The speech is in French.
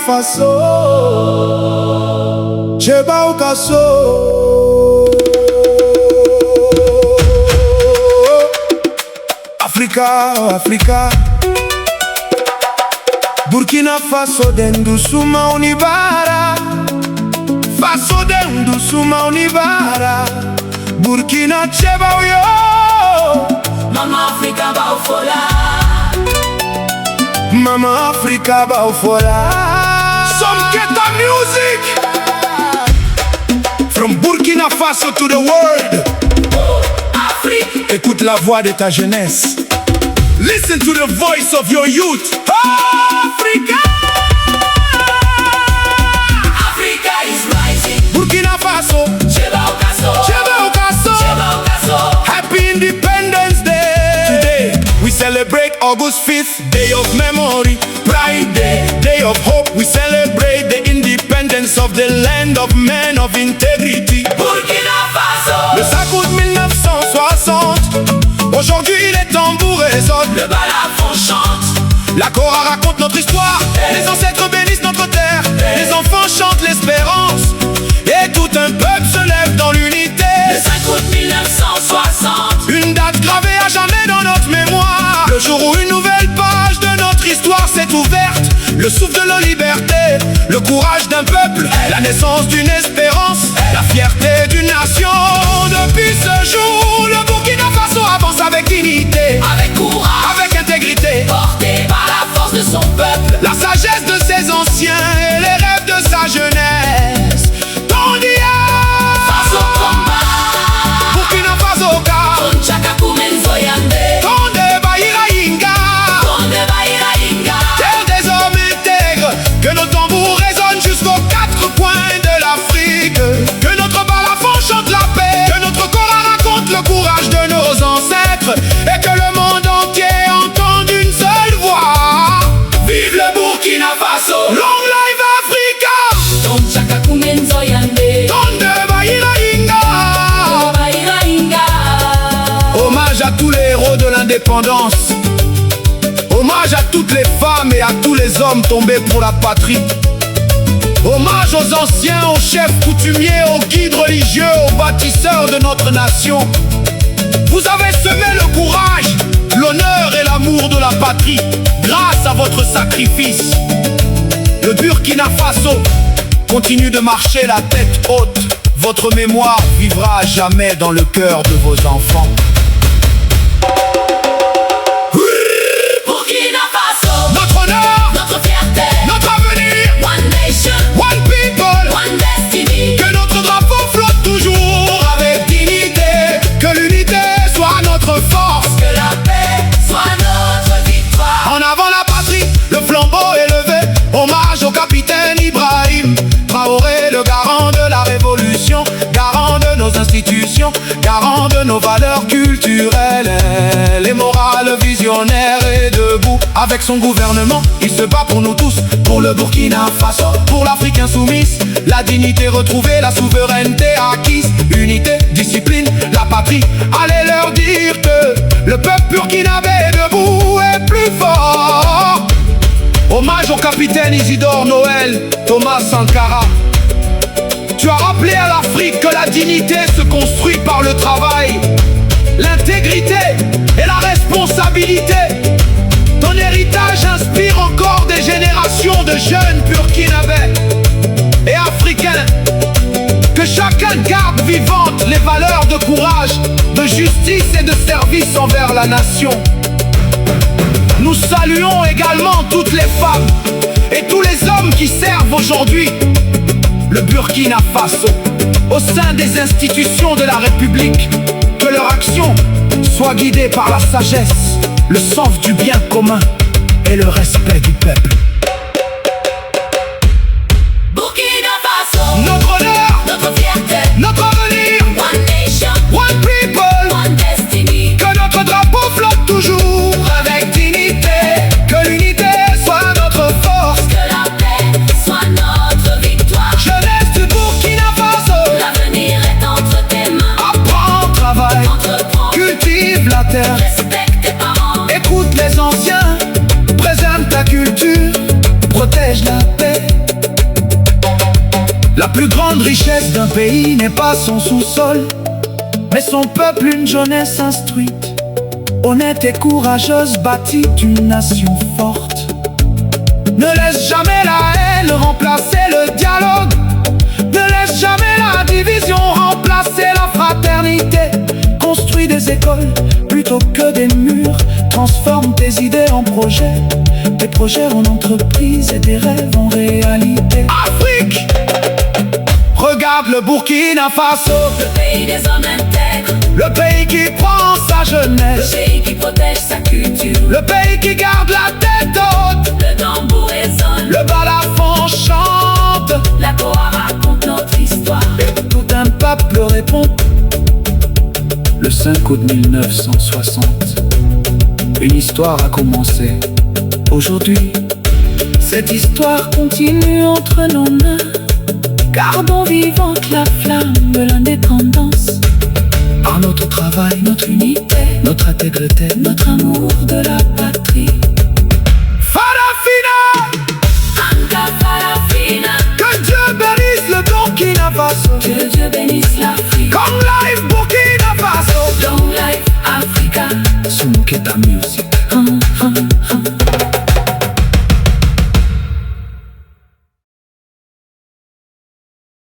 Faso, Cheba Okaso. Africa, Burkina Faso dendusuma unibara, Faso dendusuma unibara, Burkina cheba uyo, Mama Africa baufola, Mama Africa baufola. Some Keta music from Burkina Faso to the world. Afrique. Écoute la voix de ta jeunesse. Listen to the voice of your youth. Africa! Africa is rising. Burkina Faso, Cheba Okaso, Cheba Okaso. Cheba Okaso. Happy Independence Day. Today we celebrate August 5th, Day of Memory, Pride Day, Day of Hope. We celebrate the independence of the land of men of integrity. Burkina Faso. Le 5 août 1960, aujourd'hui les tambours résonnent, Le balafon chante. la Kora raconte notre histoire, les ancêtres bénissent notre terre, les enfants chantent l'espérance, et tout un peuple se lève dans l'unité. Le 5 août 1960. Une date gravée à jamais dans notre mémoire, le jour où une nouvelle page de notre histoire s'est ouverte. Le souffle de la liberté, le courage d'un peuple, la naissance d'une espérance, la fierté d'une nation. Depuis ce jour, le Burkina Faso avance avec dignité, Avec courage. avec intégrité. Porté par la force de son peuple. La sagesse de ses anciens et les rêves de sa jeunesse. Tondia, Faso combat. Burkina Faso ka, Tonchaka kumenzo yande. Tonde Bahira Inga, Tonde Bahira Inga. terre des hommes intègres. Que nos tambours résonnent jusqu'aux 4 coins de l'Afrique. Que notre balafon chante la paix. Que notre Kora raconte le courage de nos ancêtres. Et que le monde entier entende une seule voix. Vive le Burkina Faso. Long live Africa! Tonchaka kumenzo yande. Tonde Bahira Inga. Bahira Inga. Hommage à tous les héros de l'indépendance. Hommage à toutes les femmes et à tous les hommes tombés pour la patrie. Hommage aux anciens, aux chefs coutumiers, aux guides religieux, aux bâtisseurs de notre nation. Vous avez semé le courage, l'honneur et l'amour de la patrie grâce à votre sacrifice. Le Burkina Faso continue de marcher la tête haute. Votre mémoire vivra à jamais dans le cœur de vos enfants. Burkina Faso. Notre honneur, Notre fierté. notre avenir, One nation. one people. One destiny. Que notre drapeau flotte toujours avec dignité. Que l'unité soit notre force. Que la paix soit notre victoire. En avant la patrie, le flambeau élevé. Hommage au capitaine Ibrahim Traoré, le garant de la révolution, garant de nos institutions, garant de nos valeurs culturelles. Les morales visionnaires et debout. Avec son gouvernement, il se bat pour nous tous. Pour le Burkina Faso, pour l'Afrique insoumise. La dignité retrouvée, la souveraineté acquise. Unité, discipline, la patrie. Allez leur dire que le peuple burkinabé debout est plus fort. Hommage au capitaine Isidore Noël, Thomas Sankara. Tu as rappelé à l'Afrique que la dignité se construit par le travail, l'intégrité et la responsabilité. Ton héritage inspire encore des générations de jeunes burkinabés et africains. Que chacun garde vivantes les valeurs de courage, de justice et de service envers la nation. Nous saluons également toutes les femmes et tous les hommes qui servent aujourd'hui le Burkina Faso au sein des institutions de la République. Que leur action soit guidée par la sagesse, le sens du bien commun et le respect du peuple. Burkina Faso. Notre honneur, Notre fierté. notre avenir, One nation. one people. One destiny. Que notre drapeau flotte toujours avec dignité. Que l'unité soit notre force. Que la paix soit notre victoire. Jeunesse du Burkina Faso, L'avenir est entre tes mains. apprends, travaille, Entreprends. cultive la terre. Respecte tes parents. Écoute les anciens, préserve ta culture, protège la paix. La plus grande richesse d'un pays n'est pas son sous-sol, mais son peuple, une jeunesse instruite, honnête et courageuse, bâtit une nation forte. Ne laisse jamais la haine remplacer le dialogue. Ne laisse jamais la division remplacer la fraternité. Construis des écoles plutôt que des murs. Transforme tes idées en projets, tes projets en entreprises et des rêves en réalité. Afrique! Regarde le Burkina Faso, Le pays des hommes intègres, le pays qui prend sa le jeunesse, pays qui protège sa culture. le pays qui garde la tête haute, Le tambour résonne, le balafon chante, la Koa raconte notre histoire. tout un peuple répond. Le 5 août 1960, une histoire a commencé. Aujourd'hui, cette histoire continue entre nos mains. Gardons vivante la flamme de l'indépendance. Par notre travail, notre unité, notre intégrité, notre amour de la patrie. Farafina! Anka Farafina, Que Dieu bénisse le Burkina Faso. que Dieu bénisse l'Afrique. Long life Burkina Faso. Long life Africa. Sumuketa Music.